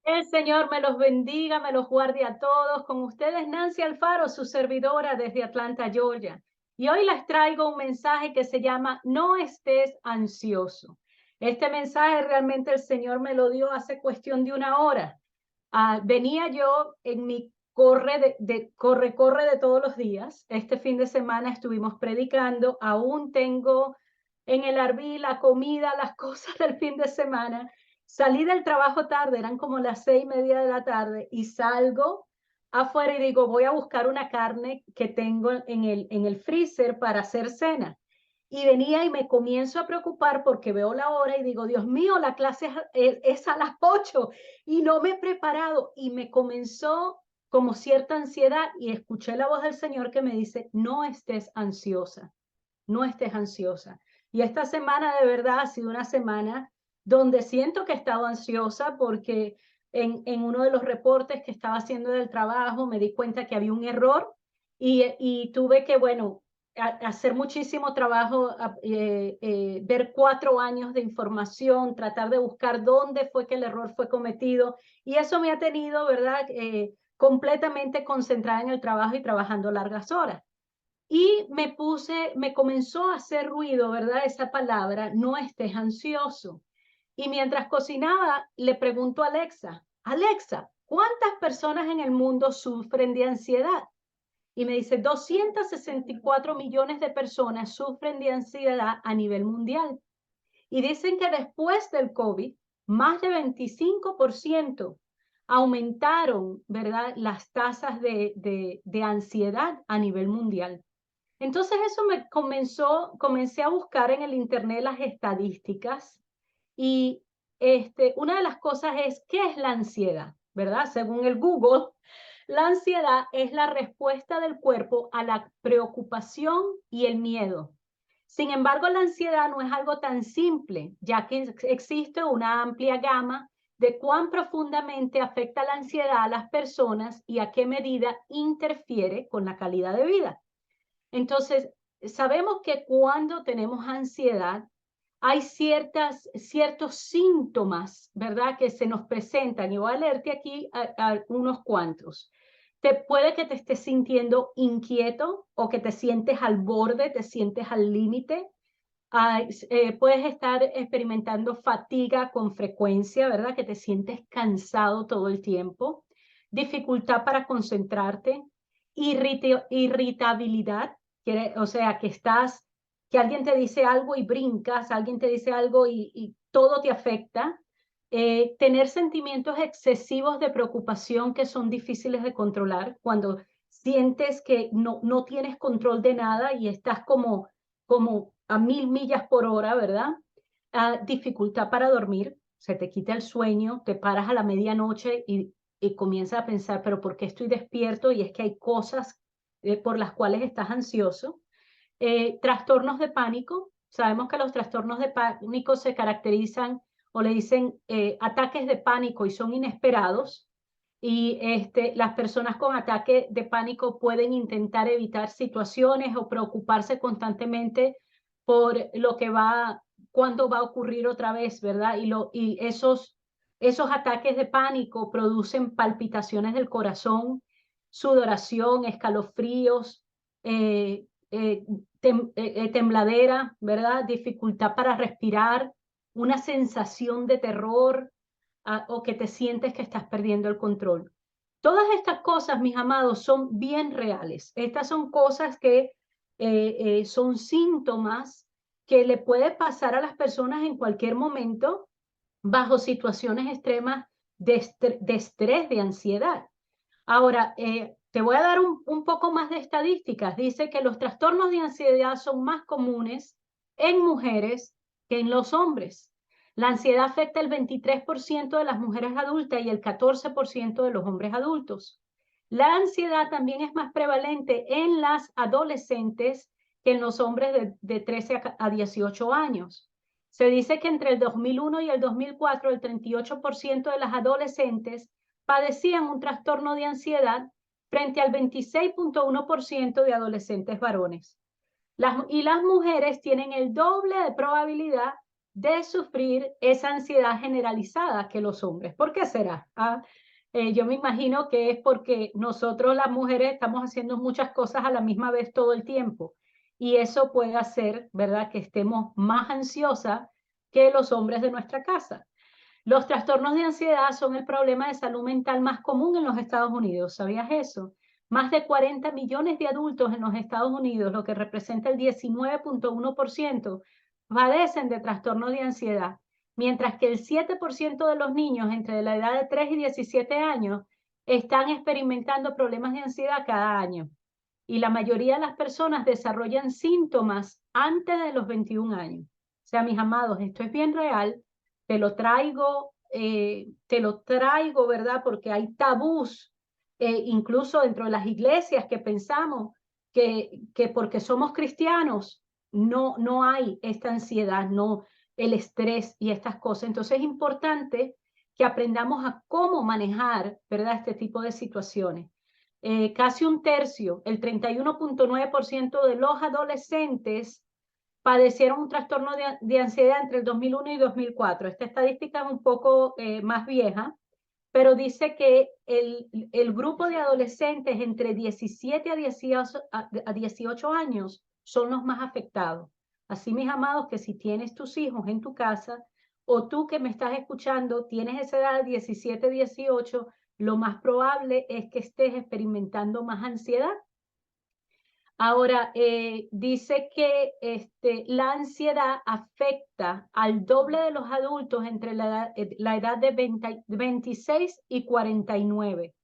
El Señor me los bendiga, me los guarde a todos. Con ustedes, Nancy Alfaro, su servidora desde Atlanta, Georgia. Y hoy les traigo un mensaje que se llama No estés ansioso. Este mensaje realmente el Señor me lo dio hace cuestión de una hora. Venía yo en mi corre de todos los días. Este fin de semana estuvimos predicando. Aún tengo en el arbí la comida, las cosas del fin de semana. Salí del trabajo tarde, eran como las 6:30 de la tarde, y salgo afuera y digo, voy a buscar una carne que tengo en el freezer para hacer cena. Y venía y me comienzo a preocupar porque veo la hora y digo, Dios mío, la clase es a las 8 y no me he preparado. Y me comenzó como cierta ansiedad y escuché la voz del Señor que me dice, no estés ansiosa, no estés ansiosa. Y esta semana de verdad ha sido una semana donde siento que he estado ansiosa porque en uno de los reportes que estaba haciendo del trabajo me di cuenta que había un error y tuve que, bueno, hacer muchísimo trabajo, ver 4 años de información, tratar de buscar dónde fue que el error fue cometido y eso me ha tenido, ¿verdad? Completamente concentrada en el trabajo y trabajando largas horas. Y me comenzó a hacer ruido, ¿verdad? Esa palabra, no estés ansioso. Y mientras cocinaba, le pregunto a Alexa, Alexa, ¿cuántas personas en el mundo sufren de ansiedad? Y me dice, 264 millones de personas sufren de ansiedad a nivel mundial. Y dicen que después del COVID, más de 25% aumentaron, ¿verdad? Las tasas de ansiedad a nivel mundial. Entonces eso comencé a buscar en el internet las estadísticas y una de las cosas es, ¿qué es la ansiedad? ¿Verdad? Según el Google, la ansiedad es la respuesta del cuerpo a la preocupación y el miedo. Sin embargo, la ansiedad no es algo tan simple, ya que existe una amplia gama de cuán profundamente afecta la ansiedad a las personas y a qué medida interfiere con la calidad de vida. Entonces, sabemos que cuando tenemos ansiedad, hay ciertos síntomas, ¿verdad? Que se nos presentan. Y voy a leerte aquí unos cuantos. Puede que te estés sintiendo inquieto o que te sientes al borde, te sientes al límite. Puedes estar experimentando fatiga con frecuencia, ¿verdad? Que te sientes cansado todo el tiempo. Dificultad para concentrarte. Irritabilidad, o sea, que alguien te dice algo y brincas, alguien te dice algo y todo te afecta. Tener sentimientos excesivos de preocupación que son difíciles de controlar cuando sientes que no tienes control de nada y estás como a 1000 millas por hora, ¿verdad? Dificultad para dormir, se te quita el sueño, te paras a la medianoche y comienzas a pensar, pero ¿por qué estoy despierto? Y es que hay cosas por las cuales estás ansioso. Trastornos de pánico. Sabemos que los trastornos de pánico se caracterizan o le dicen ataques de pánico y son inesperados. Y las personas con ataque de pánico pueden intentar evitar situaciones o preocuparse constantemente por cuándo va a ocurrir otra vez, ¿verdad? Y esos ataques de pánico producen palpitaciones del corazón, sudoración, escalofríos, eh, eh, tembladera, ¿verdad? Dificultad para respirar, una sensación de terror, o que te sientes que estás perdiendo el control. Todas estas cosas, mis amados, son bien reales. Estas son cosas que son síntomas que le puede pasar a las personas en cualquier momento bajo situaciones extremas de estrés, de ansiedad. Ahora, te voy a dar un poco más de estadísticas. Dice que los trastornos de ansiedad son más comunes en mujeres que en los hombres. La ansiedad afecta el 23% de las mujeres adultas y el 14% de los hombres adultos. La ansiedad también es más prevalente en las adolescentes que en los hombres de 13 a 18 años. Se dice que entre el 2001 y el 2004, el 38% de las adolescentes padecían un trastorno de ansiedad frente al 26.1% de adolescentes varones. Y las mujeres tienen el doble de probabilidad de sufrir esa ansiedad generalizada que los hombres. ¿Por qué será? Yo me imagino que es porque nosotros las mujeres estamos haciendo muchas cosas a la misma vez todo el tiempo y eso puede hacer, ¿verdad?, que estemos más ansiosas que los hombres de nuestra casa. Los trastornos de ansiedad son el problema de salud mental más común en los Estados Unidos. ¿Sabías eso? Más de 40 millones de adultos en los Estados Unidos, lo que representa el 19.1%, padecen de trastornos de ansiedad, mientras que el 7% de los niños entre la edad de 3 y 17 años están experimentando problemas de ansiedad cada año. Y la mayoría de las personas desarrollan síntomas antes de los 21 años. O sea, mis amados, esto es bien real. Te lo traigo, ¿verdad? Porque hay tabús, incluso dentro de las iglesias, que pensamos que porque somos cristianos no hay esta ansiedad, no el estrés y estas cosas. Entonces es importante que aprendamos a cómo manejar, ¿verdad?, este tipo de situaciones. Casi un tercio, el 31.9% de los adolescentes padecieron un trastorno de ansiedad entre el 2001 y 2004. Esta estadística es un poco más vieja, pero dice que el grupo de adolescentes entre 17 a 18 años son los más afectados. Así, mis amados, que si tienes tus hijos en tu casa o tú que me estás escuchando tienes esa edad de 17, 18, lo más probable es que estés experimentando más ansiedad. Ahora, dice que la ansiedad afecta al doble de los adultos entre la edad de 26 y 49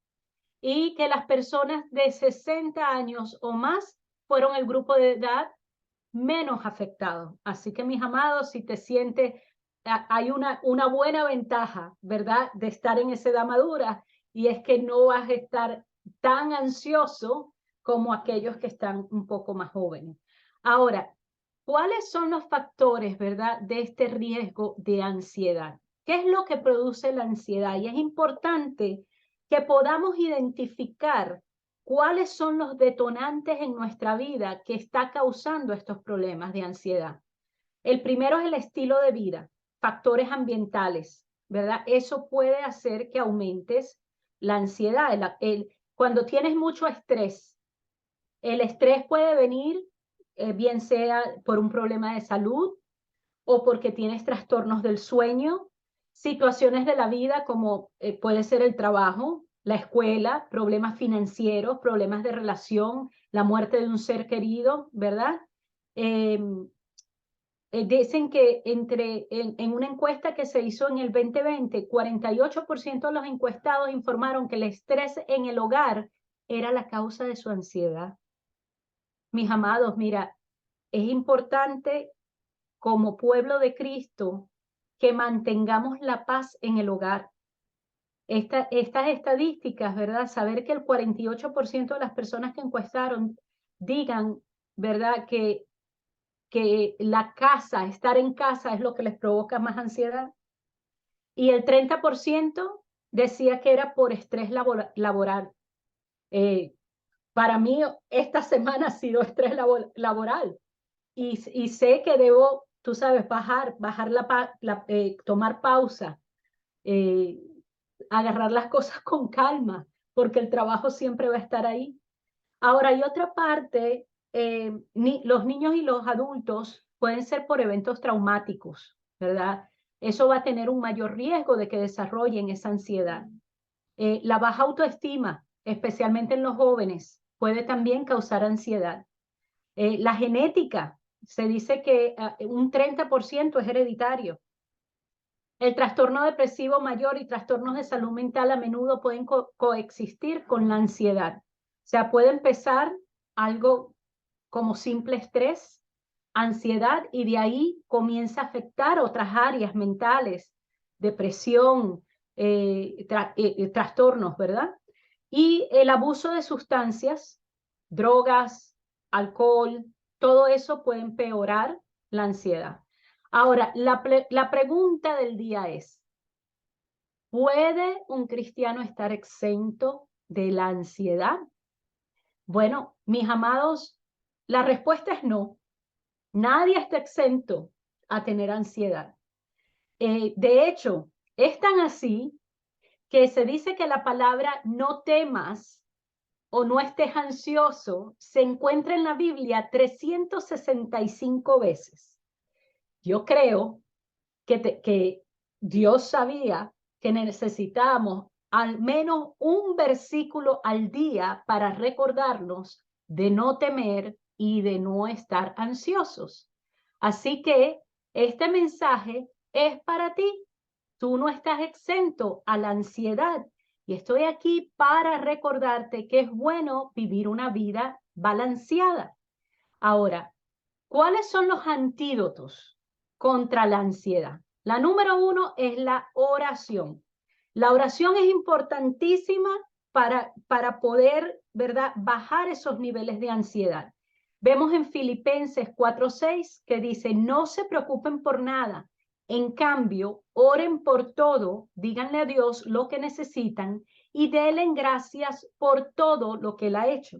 y que las personas de 60 años o más fueron el grupo de edad menos afectado. Así que, mis amados, si te sientes, hay una buena ventaja, ¿verdad?, de estar en esa edad madura, y es que no vas a estar tan ansioso como aquellos que están un poco más jóvenes. Ahora, ¿cuáles son los factores, verdad, de este riesgo de ansiedad? ¿Qué es lo que produce la ansiedad? Y es importante que podamos identificar cuáles son los detonantes en nuestra vida que está causando estos problemas de ansiedad. El primero es el estilo de vida, factores ambientales, ¿verdad? Eso puede hacer que aumentes la ansiedad. Cuando tienes mucho estrés, el estrés puede venir, bien sea por un problema de salud o porque tienes trastornos del sueño, situaciones de la vida como puede ser el trabajo, la escuela, problemas financieros, problemas de relación, la muerte de un ser querido, ¿verdad? Dicen que en una encuesta que se hizo en el 2020, 48% de los encuestados informaron que el estrés en el hogar era la causa de su ansiedad. Mis amados, mira, es importante como pueblo de Cristo que mantengamos la paz en el hogar. Estas estadísticas, ¿verdad? Saber que el 48% de las personas que encuestaron digan, ¿verdad?, que la casa, estar en casa es lo que les provoca más ansiedad. Y el 30% decía que era por estrés laboral. Para mí, esta semana ha sido estrés laboral. Y sé que debo, tú sabes, bajar tomar pausa, agarrar las cosas con calma, porque el trabajo siempre va a estar ahí. Ahora, hay otra parte, los niños y los adultos pueden ser por eventos traumáticos, ¿verdad? Eso va a tener un mayor riesgo de que desarrollen esa ansiedad. La baja autoestima, especialmente en los jóvenes, puede también causar ansiedad. La genética, se dice que un 30% es hereditario. El trastorno depresivo mayor y trastornos de salud mental a menudo pueden coexistir con la ansiedad. O sea, puede empezar algo como simple estrés, ansiedad, y de ahí comienza a afectar otras áreas mentales, depresión, trastornos, ¿verdad? Y el abuso de sustancias, drogas, alcohol, todo eso puede empeorar la ansiedad. Ahora, la pregunta del día es, ¿puede un cristiano estar exento de la ansiedad? Bueno, mis amados, la respuesta es no. Nadie está exento a tener ansiedad. De hecho, es tan así que se dice que la palabra no temas o no estés ansioso se encuentra en la Biblia 365 veces. Yo creo que Dios sabía que necesitábamos al menos un versículo al día para recordarnos de no temer y de no estar ansiosos. Así que este mensaje es para ti. Tú no estás exento a la ansiedad y estoy aquí para recordarte que es bueno vivir una vida balanceada. Ahora, ¿cuáles son los antídotos contra la ansiedad? La número uno es la oración. La oración es importantísima para poder, ¿verdad?, bajar esos niveles de ansiedad. Vemos en Filipenses 4:6 que dice, no se preocupen por nada. En cambio, oren por todo, díganle a Dios lo que necesitan y denle gracias por todo lo que Él ha hecho.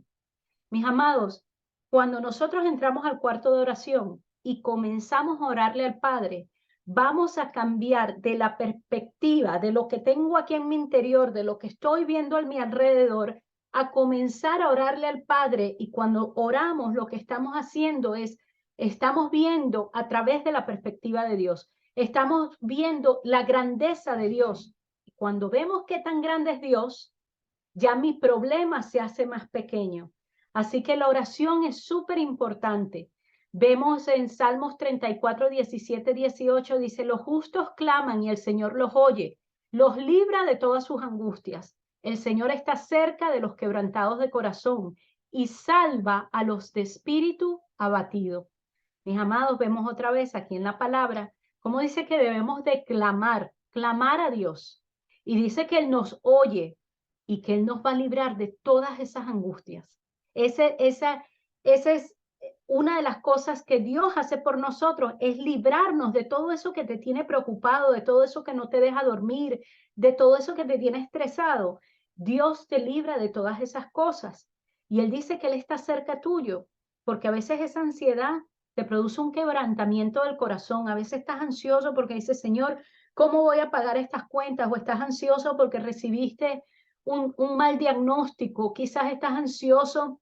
Mis amados, cuando nosotros entramos al cuarto de oración y comenzamos a orarle al Padre, vamos a cambiar de la perspectiva de lo que tengo aquí en mi interior, de lo que estoy viendo a mi alrededor, a comenzar a orarle al Padre. Y cuando oramos, lo que estamos haciendo es, estamos viendo a través de la perspectiva de Dios. Estamos viendo la grandeza de Dios. Y cuando vemos qué tan grande es Dios, ya mi problema se hace más pequeño. Así que la oración es súper importante. Vemos en Salmos 34, 17, 18, dice, los justos claman y el Señor los oye, los libra de todas sus angustias. El Señor está cerca de los quebrantados de corazón y salva a los de espíritu abatido. Mis amados, vemos otra vez aquí en la palabra, como dice que debemos de clamar a Dios. Y dice que Él nos oye y que Él nos va a librar de todas esas angustias. Esa es una de las cosas que Dios hace por nosotros, es librarnos de todo eso que te tiene preocupado, de todo eso que no te deja dormir, de todo eso que te tiene estresado. Dios te libra de todas esas cosas. Y Él dice que Él está cerca tuyo, porque a veces esa ansiedad te produce un quebrantamiento del corazón. A veces estás ansioso porque dices, Señor, ¿cómo voy a pagar estas cuentas? O estás ansioso porque recibiste un mal diagnóstico. Quizás estás ansioso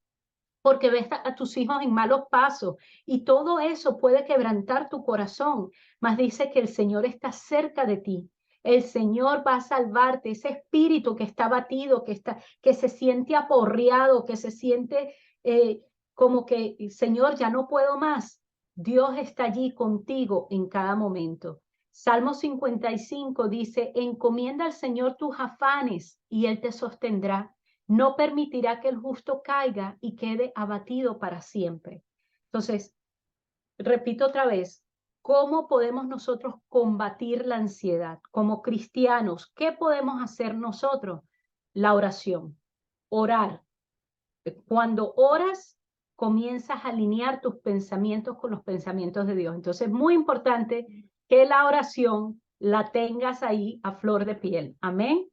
porque ves a tus hijos en malos pasos y todo eso puede quebrantar tu corazón. Mas dice que el Señor está cerca de ti. El Señor va a salvarte, ese espíritu que está abatido, que se siente aporreado, que se siente como que, Señor, ya no puedo más. Dios está allí contigo en cada momento. Salmo 55 dice, encomienda al Señor tus afanes y Él te sostendrá. No permitirá que el justo caiga y quede abatido para siempre. Entonces, repito otra vez, ¿cómo podemos nosotros combatir la ansiedad? Como cristianos, ¿qué podemos hacer nosotros? La oración, orar. Cuando oras, comienzas a alinear tus pensamientos con los pensamientos de Dios. Entonces, es muy importante que la oración la tengas ahí a flor de piel. Amén.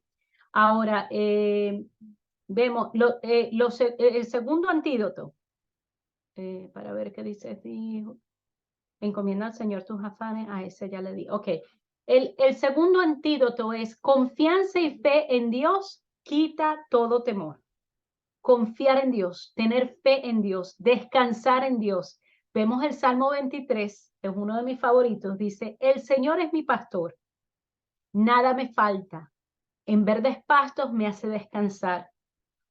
Ahora, vemos el segundo antídoto, para ver qué dice, dijo, encomienda al Señor tus afanes, a ese ya le di. Ok, el segundo antídoto es confianza y fe en Dios, quita todo temor. Confiar en Dios, tener fe en Dios, descansar en Dios. Vemos el Salmo 23, es uno de mis favoritos, dice, el Señor es mi pastor, nada me falta, en verdes pastos me hace descansar.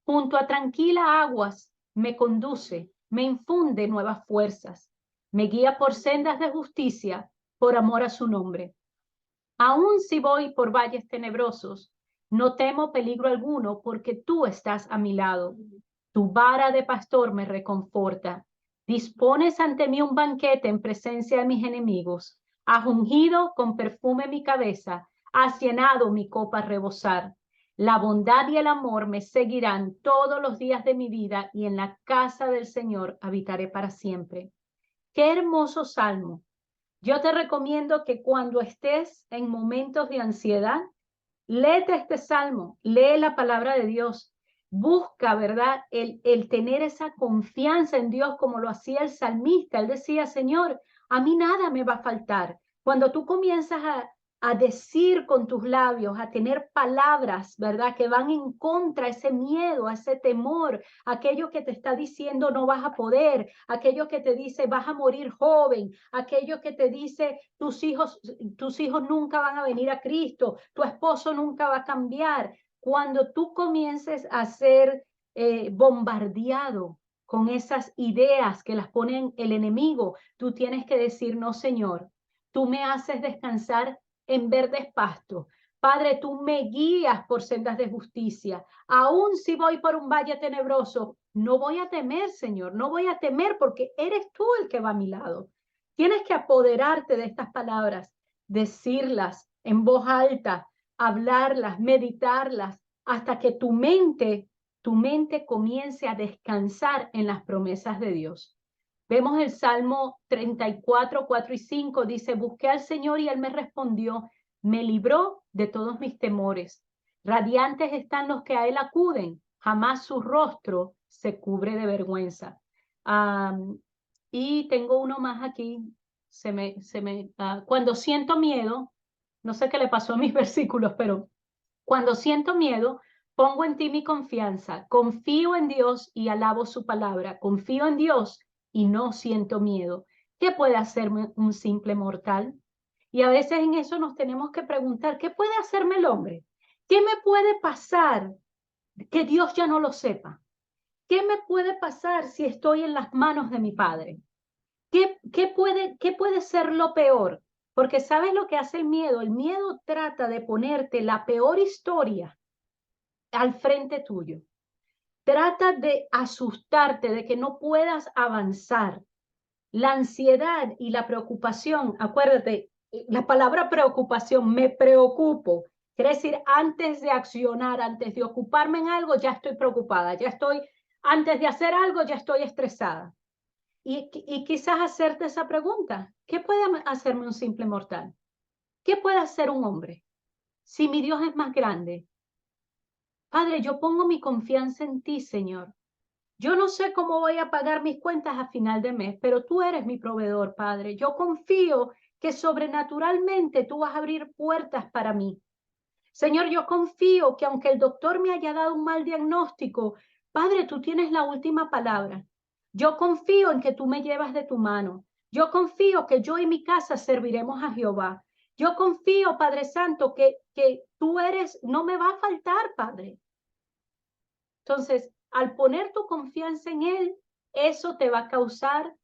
Junto a tranquilas aguas me conduce, me infunde nuevas fuerzas, me guía por sendas de justicia, por amor a su nombre. Aun si voy por valles tenebrosos, no temo peligro alguno, porque tú estás a mi lado. Tu vara de pastor me reconforta. Dispones ante mí un banquete en presencia de mis enemigos. Has ungido con perfume mi cabeza, has llenado mi copa a rebosar. La bondad y el amor me seguirán todos los días de mi vida y en la casa del Señor habitaré para siempre. Qué hermoso salmo. Yo te recomiendo que cuando estés en momentos de ansiedad, léete este salmo, lee la palabra de Dios, busca, ¿verdad? El tener esa confianza en Dios como lo hacía el salmista. Él decía, Señor, a mí nada me va a faltar. Cuando tú comienzas a decir con tus labios, a tener palabras, ¿verdad? Que van en contra a ese miedo, a ese temor, aquello que te está diciendo no vas a poder, aquello que te dice vas a morir joven, aquello que te dice tus hijos nunca van a venir a Cristo, tu esposo nunca va a cambiar. Cuando tú comiences a ser bombardeado con esas ideas que las pone el enemigo, tú tienes que decir, no, Señor, tú me haces descansar en verdes pastos. Padre, tú me guías por sendas de justicia. Aún si voy por un valle tenebroso, no voy a temer, Señor, no voy a temer porque eres tú el que va a mi lado. Tienes que apoderarte de estas palabras, decirlas en voz alta, hablarlas, meditarlas, hasta que tu mente comience a descansar en las promesas de Dios. Vemos el Salmo 34, 4 y 5, dice, busqué al Señor y Él me respondió, me libró de todos mis temores. Radiantes están los que a Él acuden, jamás su rostro se cubre de vergüenza. Y tengo uno más aquí, cuando siento miedo, no sé qué le pasó a mis versículos, pero cuando siento miedo, pongo en ti mi confianza, confío en Dios y alabo su palabra, confío en Dios y no siento miedo. ¿Qué puede hacerme un simple mortal? Y a veces en eso nos tenemos que preguntar, ¿qué puede hacerme el hombre? ¿Qué me puede pasar que Dios ya no lo sepa? ¿Qué me puede pasar si estoy en las manos de mi Padre? ¿Qué puede ser lo peor? Porque ¿sabes lo que hace el miedo? El miedo trata de ponerte la peor historia al frente tuyo. Trata de asustarte, de que no puedas avanzar. La ansiedad y la preocupación, acuérdate, la palabra preocupación, me preocupo, quiere decir antes de accionar, antes de ocuparme en algo, ya estoy preocupada, antes de hacer algo, ya estoy estresada. Y quizás hacerte esa pregunta, ¿qué puede hacerme un simple mortal? ¿Qué puede hacer un hombre? Si mi Dios es más grande. Padre, yo pongo mi confianza en ti, Señor. Yo no sé cómo voy a pagar mis cuentas a final de mes, pero tú eres mi proveedor, Padre. Yo confío que sobrenaturalmente tú vas a abrir puertas para mí. Señor, yo confío que aunque el doctor me haya dado un mal diagnóstico, Padre, tú tienes la última palabra. Yo confío en que tú me llevas de tu mano. Yo confío que yo y mi casa serviremos a Jehová. Yo confío, Padre Santo, que tú eres, no me va a faltar, Padre. Entonces, al poner tu confianza en Él, eso te va a causar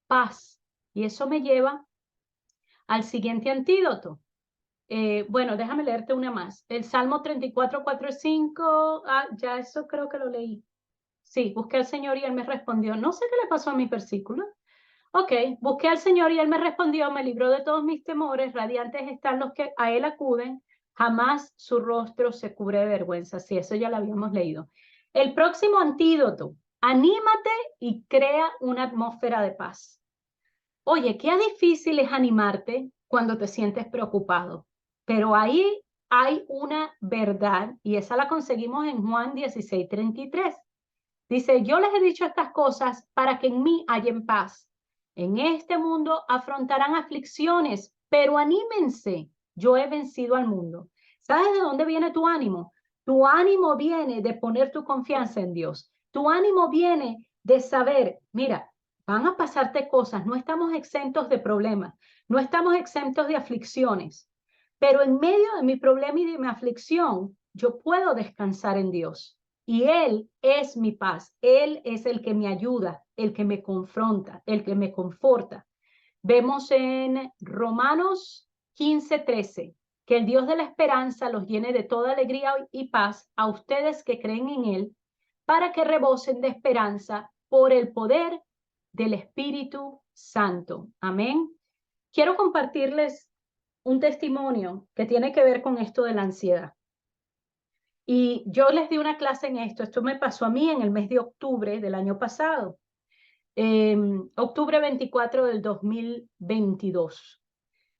paz. Y eso me lleva al siguiente antídoto. Bueno, déjame leerte una más. El Salmo 34, 4 y 5. Ya eso creo que lo leí. Sí, busqué al Señor y Él me respondió. No sé qué le pasó a mi versículo. Ok, busqué al Señor y Él me respondió, me libró de todos mis temores, radiantes están los que a Él acuden, jamás su rostro se cubre de vergüenza. Sí, eso ya lo habíamos leído. El próximo antídoto, anímate y crea una atmósfera de paz. Oye, qué difícil es animarte cuando te sientes preocupado, pero ahí hay una verdad y esa la conseguimos en Juan 16:33. Dice, yo les he dicho estas cosas para que en mí hayan paz. En este mundo afrontarán aflicciones, pero anímense, yo he vencido al mundo. ¿Sabes de dónde viene tu ánimo? Tu ánimo viene de poner tu confianza en Dios. Tu ánimo viene de saber, mira, van a pasarte cosas, no estamos exentos de problemas, no estamos exentos de aflicciones, pero en medio de mi problema y de mi aflicción, yo puedo descansar en Dios. Y Él es mi paz, Él es el que me ayuda, el que me confronta, el que me conforta. Vemos en Romanos 15:13 que el Dios de la esperanza los llene de toda alegría y paz a ustedes que creen en Él, para que rebosen de esperanza por el poder del Espíritu Santo. Amén. Quiero compartirles un testimonio que tiene que ver con esto de la ansiedad. Y yo les di una clase en esto me pasó a mí en el mes de octubre del año pasado, octubre 24 del 2022.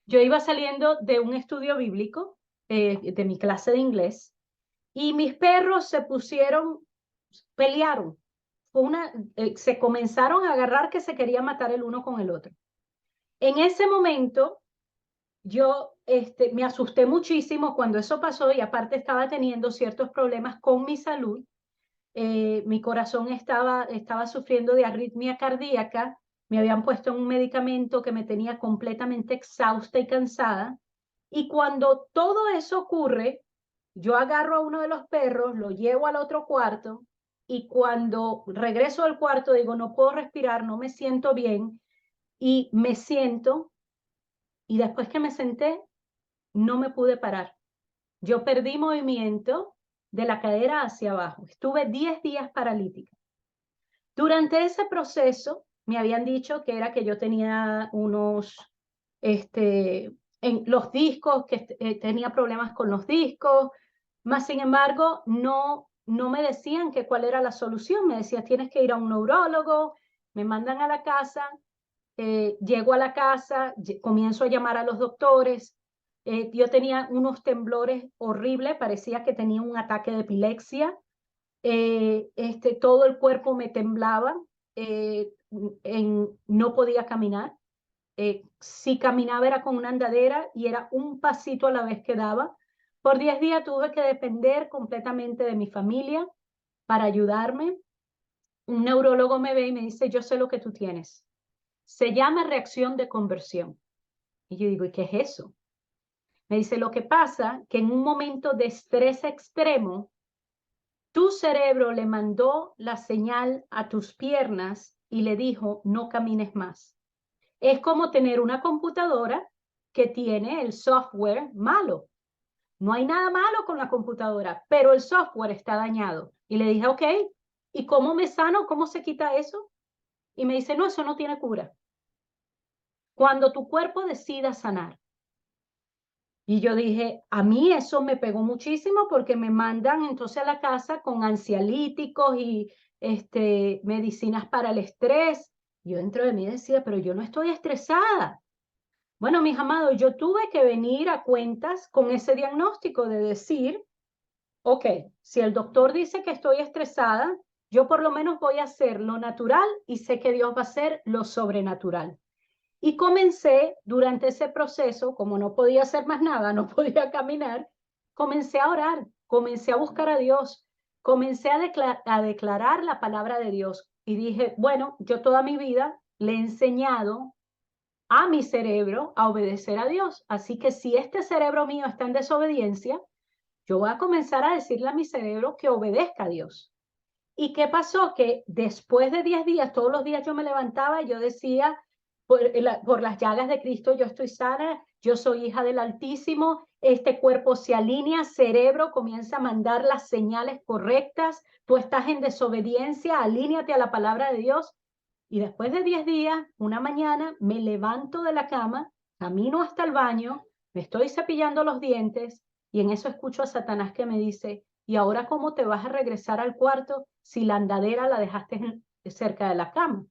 Yo iba saliendo de un estudio bíblico, de mi clase de inglés, y mis perros pelearon. Se comenzaron a agarrar que se querían matar el uno con el otro. En ese momento, yo me asusté muchísimo cuando eso pasó y aparte estaba teniendo ciertos problemas con mi salud. Mi corazón estaba sufriendo de arritmia cardíaca, me habían puesto un medicamento que me tenía completamente exhausta y cansada. Y cuando todo eso ocurre, yo agarro a uno de los perros, lo llevo al otro cuarto y cuando regreso al cuarto digo, no puedo respirar, no me siento bien y me siento y después que me senté, no me pude parar. Yo perdí movimiento de la cadera hacia abajo. Estuve 10 días paralítica. Durante ese proceso me habían dicho que era que yo tenía en los discos, que tenía problemas con los discos, más sin embargo no me decían que cuál era la solución. Me decían, tienes que ir a un neurólogo, me mandan a la casa, llego a la casa, comienzo a llamar a los doctores. Yo tenía unos temblores horribles, parecía que tenía un ataque de epilepsia. Todo el cuerpo me temblaba, no podía caminar. Si caminaba era con una andadera y era un pasito a la vez que daba. Por 10 días tuve que depender completamente de mi familia para ayudarme. Un neurólogo me ve y me dice, yo sé lo que tú tienes. Se llama reacción de conversión. Y yo digo, ¿y qué es eso? Me dice, lo que pasa que en un momento de estrés extremo, tu cerebro le mandó la señal a tus piernas y le dijo, no camines más. Es como tener una computadora que tiene el software malo. No hay nada malo con la computadora, pero el software está dañado. Y le dije, ok, ¿y cómo me sano? ¿Cómo se quita eso? Y me dice, no, eso no tiene cura. Cuando tu cuerpo decida sanar. Y yo dije, a mí eso me pegó muchísimo porque me mandan entonces a la casa con ansiolíticos y medicinas para el estrés. Yo dentro de mí decía, pero yo no estoy estresada. Bueno, mis amados, yo tuve que venir a cuentas con ese diagnóstico de decir, ok, si el doctor dice que estoy estresada, yo por lo menos voy a hacer lo natural y sé que Dios va a hacer lo sobrenatural. Y comencé durante ese proceso, como no podía hacer más nada, no podía caminar, comencé a orar, comencé a buscar a Dios, comencé a declarar la palabra de Dios. Y dije, bueno, yo toda mi vida le he enseñado a mi cerebro a obedecer a Dios. Así que si este cerebro mío está en desobediencia, yo voy a comenzar a decirle a mi cerebro que obedezca a Dios. ¿Y qué pasó? Que después de 10 días, todos los días yo me levantaba y yo decía, por las llagas de Cristo yo estoy sana, yo soy hija del Altísimo, este cuerpo se alinea, cerebro comienza a mandar las señales correctas, tú estás en desobediencia, alíneate a la palabra de Dios. Y después de 10 días, una mañana, me levanto de la cama, camino hasta el baño, me estoy cepillando los dientes y en eso escucho a Satanás que me dice, ¿y ahora cómo te vas a regresar al cuarto si la andadera la dejaste cerca de la cama?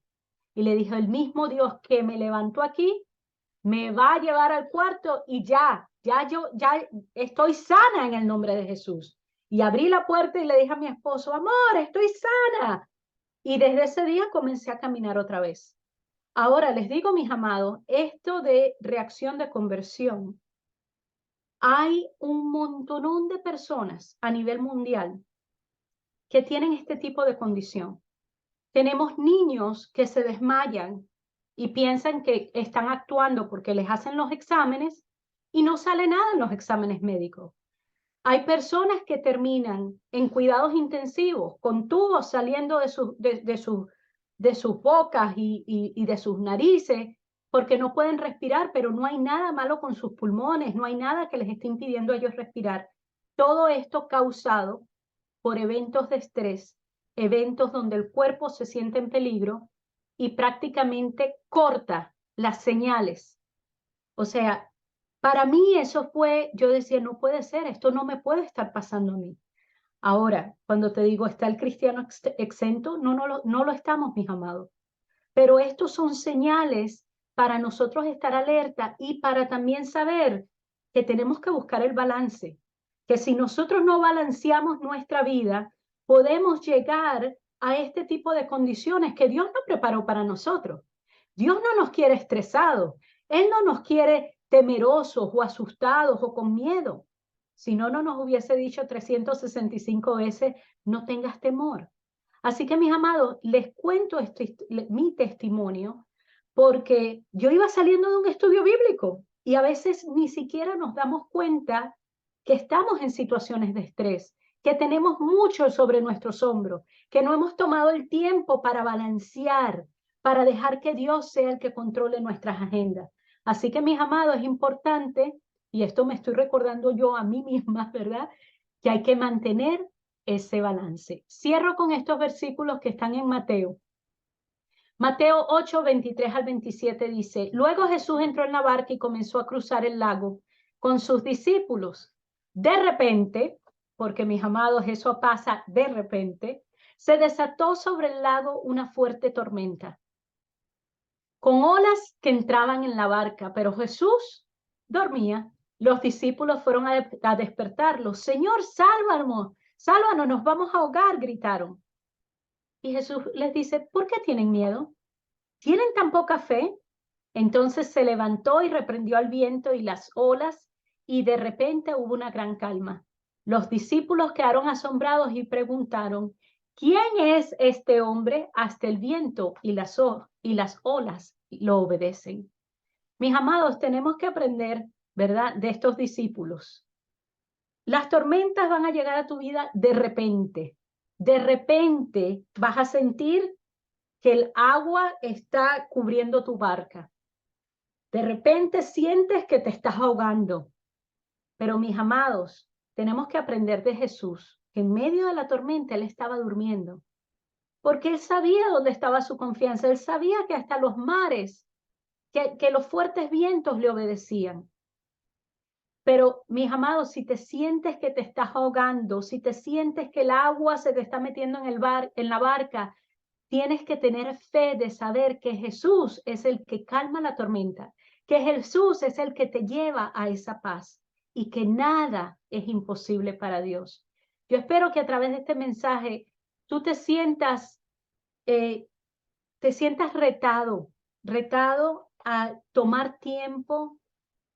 Y le dije, el mismo Dios que me levantó aquí, me va a llevar al cuarto y ya estoy sana en el nombre de Jesús. Y abrí la puerta y le dije a mi esposo, amor, estoy sana. Y desde ese día comencé a caminar otra vez. Ahora les digo, mis amados, esto de reacción de conversión, hay un montonón de personas a nivel mundial que tienen este tipo de condición. Tenemos niños que se desmayan y piensan que están actuando porque les hacen los exámenes y no sale nada en los exámenes médicos. Hay personas que terminan en cuidados intensivos con tubos saliendo de sus bocas y de sus narices porque no pueden respirar, pero no hay nada malo con sus pulmones, no hay nada que les esté impidiendo a ellos respirar. Todo esto causado por eventos de estrés, eventos donde el cuerpo se siente en peligro y prácticamente corta las señales. O sea, para mí eso fue, yo decía, no puede ser, esto no me puede estar pasando a mí. Ahora, cuando te digo, ¿está el cristiano exento? No lo estamos, mis amados. Pero estos son señales para nosotros estar alerta y para también saber que tenemos que buscar el balance, que si nosotros no balanceamos nuestra vida, podemos llegar a este tipo de condiciones que Dios no preparó para nosotros. Dios no nos quiere estresados, Él no nos quiere temerosos o asustados o con miedo. Si no, no nos hubiese dicho 365 veces, no tengas temor. Así que, mis amados, les cuento mi testimonio porque yo iba saliendo de un estudio bíblico y a veces ni siquiera nos damos cuenta que estamos en situaciones de estrés, que tenemos mucho sobre nuestros hombros, que no hemos tomado el tiempo para balancear, para dejar que Dios sea el que controle nuestras agendas. Así que, mis amados, es importante, y esto me estoy recordando yo a mí misma, ¿verdad? Que hay que mantener ese balance. Cierro con estos versículos que están en Mateo. Mateo 8, 23 al 27 dice, luego Jesús entró en la barca y comenzó a cruzar el lago con sus discípulos. De repente, porque mis amados, eso pasa de repente, se desató sobre el lago una fuerte tormenta, con olas que entraban en la barca, pero Jesús dormía. Los discípulos fueron a despertarlo. Señor, sálvanos, sálvanos, nos vamos a ahogar, gritaron. Y Jesús les dice, ¿por qué tienen miedo? ¿Tienen tan poca fe? Entonces se levantó y reprendió al viento y las olas, y de repente hubo una gran calma. Los discípulos quedaron asombrados y preguntaron, ¿quién es este hombre? Hasta el viento y las olas lo obedecen. Mis amados, tenemos que aprender, ¿verdad?, de estos discípulos. Las tormentas van a llegar a tu vida de repente. De repente vas a sentir que el agua está cubriendo tu barca. De repente sientes que te estás ahogando. Pero mis amados, tenemos que aprender de Jesús, que en medio de la tormenta Él estaba durmiendo. Porque Él sabía dónde estaba su confianza. Él sabía que hasta los mares, que los fuertes vientos le obedecían. Pero, mis amados, si te sientes que te estás ahogando, si te sientes que el agua se te está metiendo en la barca, tienes que tener fe de saber que Jesús es el que calma la tormenta, que Jesús es el que te lleva a esa paz y que nada es imposible para Dios. Yo espero que a través de este mensaje tú te sientas retado a tomar tiempo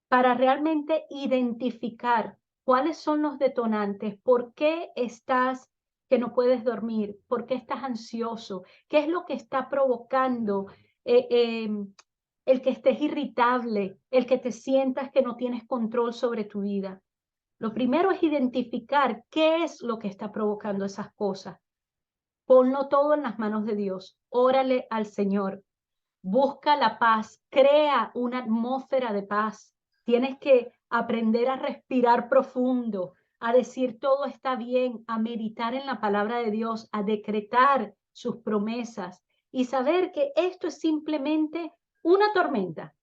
para realmente identificar cuáles son los detonantes, por qué estás que no puedes dormir, por qué estás ansioso, qué es lo que está provocando el que estés irritable, el que te sientas que no tienes control sobre tu vida. Lo primero es identificar qué es lo que está provocando esas cosas. Ponlo todo en las manos de Dios. Órale al Señor. Busca la paz. Crea una atmósfera de paz. Tienes que aprender a respirar profundo, a decir todo está bien, a meditar en la palabra de Dios, a decretar sus promesas y saber que esto es simplemente una tormenta.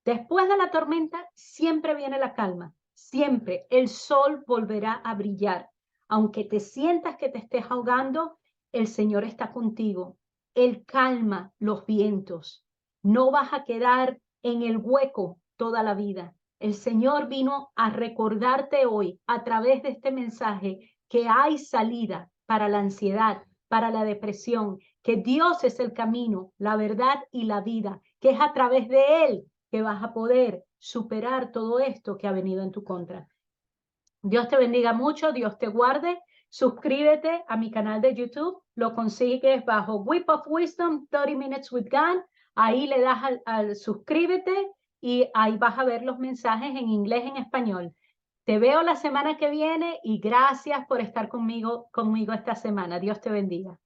Después de la tormenta siempre viene la calma, siempre el sol volverá a brillar. Aunque te sientas que te estés ahogando, el Señor está contigo. Él calma los vientos. No vas a quedar en el hueco toda la vida. El Señor vino a recordarte hoy a través de este mensaje que hay salida para la ansiedad, para la depresión, que Dios es el camino, la verdad y la vida, que es a través de Él que vas a poder superar todo esto que ha venido en tu contra. Dios te bendiga mucho, Dios te guarde. Suscríbete a mi canal de YouTube, lo consigues bajo Whip of Wisdom, 30 Minutes with God. Ahí le das al suscríbete y ahí vas a ver los mensajes en inglés, en español. Te veo la semana que viene y gracias por estar conmigo esta semana. Dios te bendiga.